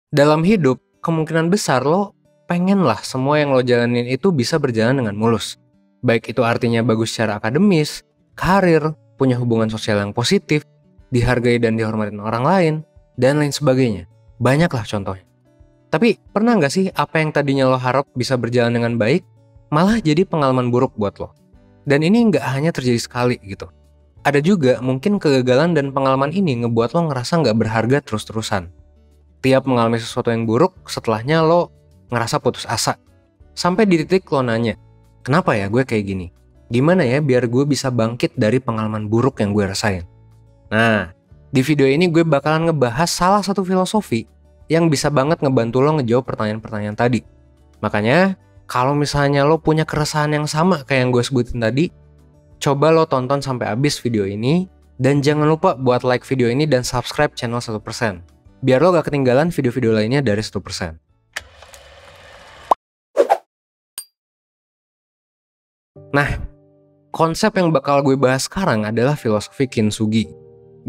Dalam hidup, kemungkinan besar lo pengen lah semua yang lo jalanin itu bisa berjalan dengan mulus. Baik itu artinya bagus secara akademis, karir, punya hubungan sosial yang positif, dihargai dan dihormatin orang lain, dan lain sebagainya. Banyaklah contohnya. Tapi pernah nggak sih apa yang tadinya lo harap bisa berjalan dengan baik, malah jadi pengalaman buruk buat lo? Dan ini nggak hanya terjadi sekali gitu. Ada juga mungkin kegagalan dan pengalaman ini ngebuat lo ngerasa nggak berharga terus-terusan. Tiap mengalami sesuatu yang buruk, setelahnya lo ngerasa putus asa. Sampai di titik lo nanya, kenapa ya gue kayak gini? Gimana ya biar gue bisa bangkit dari pengalaman buruk yang gue rasain? Nah, di video ini gue bakalan ngebahas salah satu filosofi yang bisa banget ngebantu lo ngejawab pertanyaan-pertanyaan tadi. Makanya, kalau misalnya lo punya keresahan yang sama kayak yang gue sebutin tadi, coba lo tonton sampai habis video ini, dan jangan lupa buat like video ini dan subscribe channel 1%. Biar lo gak ketinggalan video-video lainnya dari 1%. Nah, konsep yang bakal gue bahas sekarang adalah filosofi Kintsugi.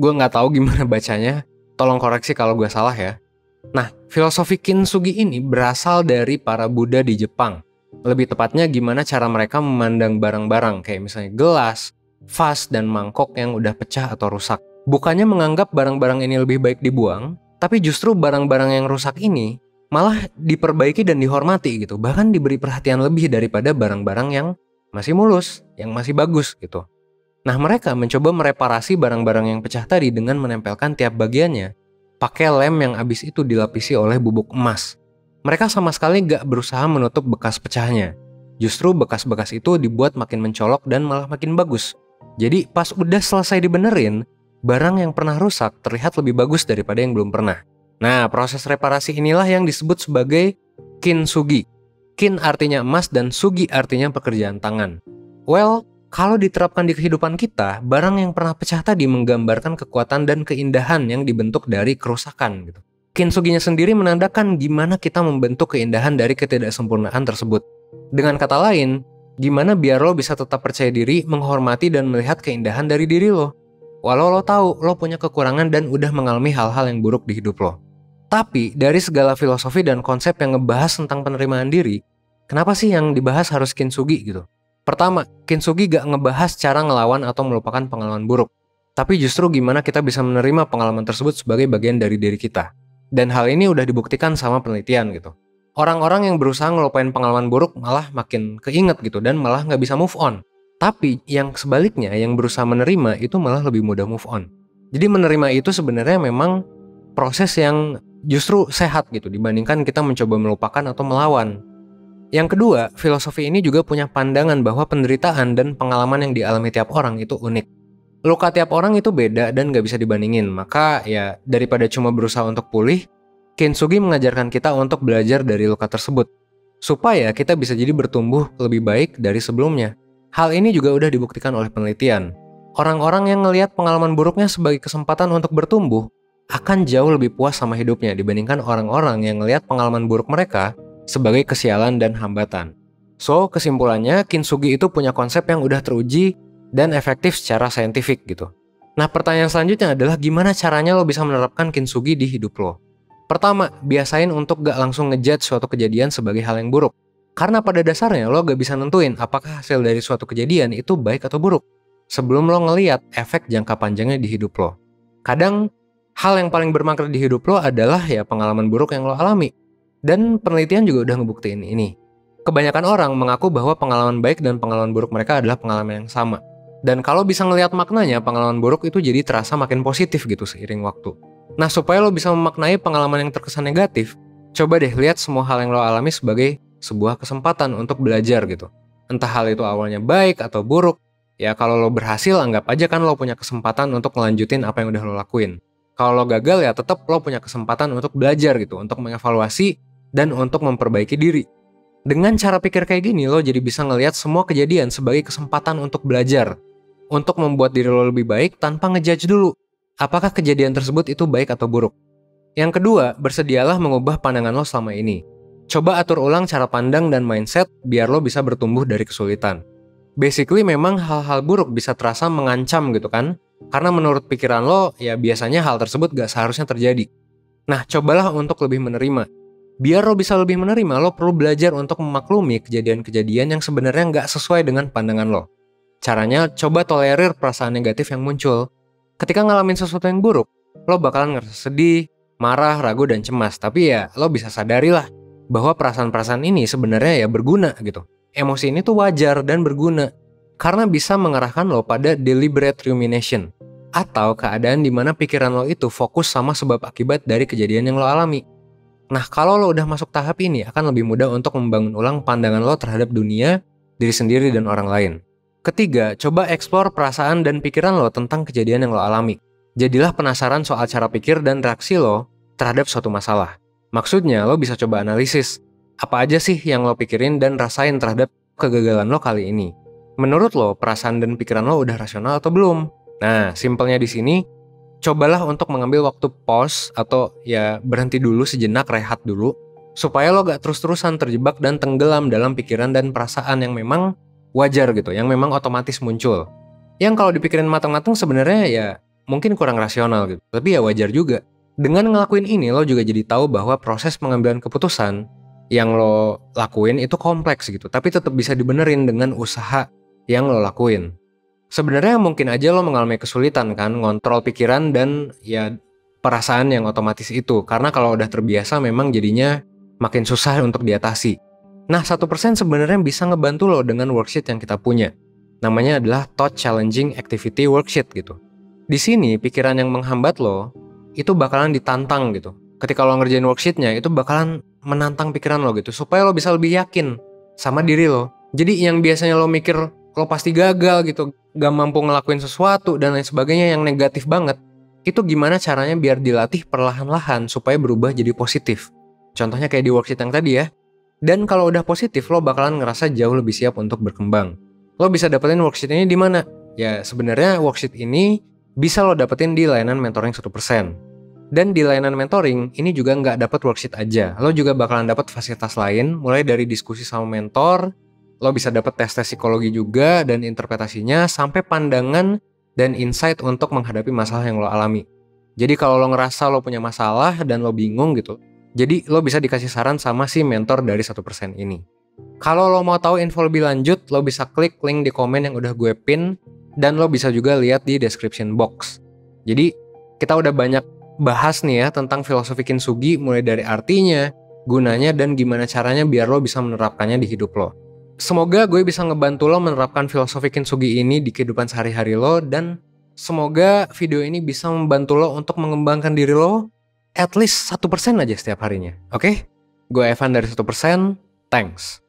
Gue gak tahu gimana bacanya, tolong koreksi kalau gue salah ya. Nah, filosofi Kintsugi ini berasal dari para Buddha di Jepang. Lebih tepatnya gimana cara mereka memandang barang-barang, kayak misalnya gelas, vas, dan mangkok yang udah pecah atau rusak. Bukannya menganggap barang-barang ini lebih baik dibuang, tapi justru barang-barang yang rusak ini malah diperbaiki dan dihormati gitu. Bahkan diberi perhatian lebih daripada barang-barang yang masih mulus, yang masih bagus gitu. Nah, mereka mencoba mereparasi barang-barang yang pecah tadi dengan menempelkan tiap bagiannya pakai lem yang abis itu dilapisi oleh bubuk emas. Mereka sama sekali gak berusaha menutup bekas pecahnya. Justru bekas-bekas itu dibuat makin mencolok dan malah makin bagus. Jadi pas udah selesai dibenerin, barang yang pernah rusak terlihat lebih bagus daripada yang belum pernah. Nah, proses reparasi inilah yang disebut sebagai kintsugi. Kin artinya emas dan sugi artinya pekerjaan tangan. Well, kalau diterapkan di kehidupan kita, barang yang pernah pecah tadi menggambarkan kekuatan dan keindahan yang dibentuk dari kerusakan gitu. Kintsuginya sendiri menandakan gimana kita membentuk keindahan dari ketidaksempurnaan tersebut. Dengan kata lain, gimana biar lo bisa tetap percaya diri, menghormati dan melihat keindahan dari diri lo. Walau lo tahu lo punya kekurangan dan udah mengalami hal-hal yang buruk di hidup lo. Tapi dari segala filosofi dan konsep yang ngebahas tentang penerimaan diri, kenapa sih yang dibahas harus kintsugi gitu? Pertama, kintsugi gak ngebahas cara ngelawan atau melupakan pengalaman buruk. Tapi justru gimana kita bisa menerima pengalaman tersebut sebagai bagian dari diri kita. Dan hal ini udah dibuktikan sama penelitian gitu. Orang-orang yang berusaha ngelupain pengalaman buruk malah makin keinget gitu dan malah gak bisa move on. Tapi yang sebaliknya, yang berusaha menerima itu malah lebih mudah move on. Jadi menerima itu sebenarnya memang proses yang justru sehat gitu dibandingkan kita mencoba melupakan atau melawan. Yang kedua, filosofi ini juga punya pandangan bahwa penderitaan dan pengalaman yang dialami tiap orang itu unik. Luka tiap orang itu beda dan gak bisa dibandingin, maka ya daripada cuma berusaha untuk pulih, Kintsugi mengajarkan kita untuk belajar dari luka tersebut, supaya kita bisa jadi bertumbuh lebih baik dari sebelumnya. Hal ini juga udah dibuktikan oleh penelitian. Orang-orang yang ngelihat pengalaman buruknya sebagai kesempatan untuk bertumbuh, akan jauh lebih puas sama hidupnya dibandingkan orang-orang yang ngelihat pengalaman buruk mereka sebagai kesialan dan hambatan. So, kesimpulannya, Kintsugi itu punya konsep yang udah teruji dan efektif secara saintifik gitu. Nah, pertanyaan selanjutnya adalah gimana caranya lo bisa menerapkan Kintsugi di hidup lo? Pertama, biasain untuk gak langsung ngejudge suatu kejadian sebagai hal yang buruk. Karena pada dasarnya lo gak bisa nentuin apakah hasil dari suatu kejadian itu baik atau buruk sebelum lo ngeliat efek jangka panjangnya di hidup lo. Kadang, hal yang paling bermakna di hidup lo adalah ya pengalaman buruk yang lo alami. Dan penelitian juga udah ngebuktiin ini. Kebanyakan orang mengaku bahwa pengalaman baik dan pengalaman buruk mereka adalah pengalaman yang sama. Dan kalau bisa ngelihat maknanya, pengalaman buruk itu jadi terasa makin positif gitu seiring waktu. Nah, supaya lo bisa memaknai pengalaman yang terkesan negatif, coba deh lihat semua hal yang lo alami sebagai sebuah kesempatan untuk belajar gitu. Entah hal itu awalnya baik atau buruk, ya kalau lo berhasil anggap aja kan lo punya kesempatan untuk ngelanjutin apa yang udah lo lakuin. Kalau lo gagal ya tetap lo punya kesempatan untuk belajar gitu, untuk mengevaluasi dan untuk memperbaiki diri. Dengan cara pikir kayak gini, lo jadi bisa ngelihat semua kejadian sebagai kesempatan untuk belajar. Untuk membuat diri lo lebih baik tanpa ngejudge dulu. Apakah kejadian tersebut itu baik atau buruk? Yang kedua, bersedialah mengubah pandangan lo selama ini. Coba atur ulang cara pandang dan mindset biar lo bisa bertumbuh dari kesulitan. Basically memang hal-hal buruk bisa terasa mengancam gitu kan. Karena menurut pikiran lo, ya biasanya hal tersebut gak seharusnya terjadi. Nah, cobalah untuk lebih menerima. Biar lo bisa lebih menerima, lo perlu belajar untuk memaklumi kejadian-kejadian yang sebenarnya nggak sesuai dengan pandangan lo. Caranya, coba tolerir perasaan negatif yang muncul. Ketika ngalamin sesuatu yang buruk, lo bakalan ngerasa sedih, marah, ragu, dan cemas. Tapi ya, lo bisa sadarilah bahwa perasaan-perasaan ini sebenarnya ya berguna gitu. Emosi ini tuh wajar dan berguna. Karena bisa mengarahkan lo pada deliberate rumination. Atau keadaan di mana pikiran lo itu fokus sama sebab akibat dari kejadian yang lo alami. Nah, kalau lo udah masuk tahap ini, akan lebih mudah untuk membangun ulang pandangan lo terhadap dunia, diri sendiri, dan orang lain. Ketiga, coba eksplor perasaan dan pikiran lo tentang kejadian yang lo alami. Jadilah penasaran soal cara pikir dan reaksi lo terhadap suatu masalah. Maksudnya, lo bisa coba analisis. Apa aja sih yang lo pikirin dan rasain terhadap kegagalan lo kali ini? Menurut lo, perasaan dan pikiran lo udah rasional atau belum? Nah, simpelnya di sini, cobalah untuk mengambil waktu pause atau ya berhenti dulu sejenak, rehat dulu, supaya lo gak terus-terusan terjebak dan tenggelam dalam pikiran dan perasaan yang memang wajar gitu, yang memang otomatis muncul. Yang kalau dipikirin matang-matang sebenarnya ya mungkin kurang rasional gitu, tapi ya wajar juga. Dengan ngelakuin ini, lo juga jadi tahu bahwa proses pengambilan keputusan yang lo lakuin itu kompleks gitu, tapi tetap bisa dibenerin dengan usaha yang lo lakuin. Sebenarnya mungkin aja lo mengalami kesulitan kan ngontrol pikiran dan ya perasaan yang otomatis itu. Karena kalau udah terbiasa memang jadinya makin susah untuk diatasi. Nah, 1% sebenarnya bisa ngebantu lo dengan worksheet yang kita punya. Namanya adalah Thought Challenging Activity Worksheet gitu. Di sini pikiran yang menghambat lo itu bakalan ditantang gitu. Ketika lo ngerjain worksheetnya itu bakalan menantang pikiran lo gitu. Supaya lo bisa lebih yakin sama diri lo. Jadi yang biasanya lo mikir lo pasti gagal gitu, gak mampu ngelakuin sesuatu dan lain sebagainya yang negatif banget, itu gimana caranya biar dilatih perlahan-lahan supaya berubah jadi positif. Contohnya kayak di worksheet yang tadi ya. Dan kalau udah positif, lo bakalan ngerasa jauh lebih siap untuk berkembang. Lo bisa dapetin worksheet ini di mana? Ya sebenarnya worksheet ini bisa lo dapetin di layanan mentoring 1%. Dan di layanan mentoring, ini juga nggak dapet worksheet aja. Lo juga bakalan dapet fasilitas lain, mulai dari diskusi sama mentor, lo bisa dapet tes psikologi juga dan interpretasinya, sampai pandangan dan insight untuk menghadapi masalah yang lo alami. Jadi kalau lo ngerasa lo punya masalah dan lo bingung gitu, jadi lo bisa dikasih saran sama si mentor dari 1% ini. Kalau lo mau tahu info lebih lanjut, lo bisa klik link di komen yang udah gue pin, dan lo bisa juga lihat di description box. Jadi kita udah banyak bahas nih ya tentang filosofi Kintsugi, mulai dari artinya, gunanya, dan gimana caranya biar lo bisa menerapkannya di hidup lo. Semoga gue bisa ngebantu lo menerapkan filosofi Kintsugi ini di kehidupan sehari-hari lo, dan semoga video ini bisa membantu lo untuk mengembangkan diri lo at least 1% aja setiap harinya. Oke? Gue Evan dari 1%, thanks.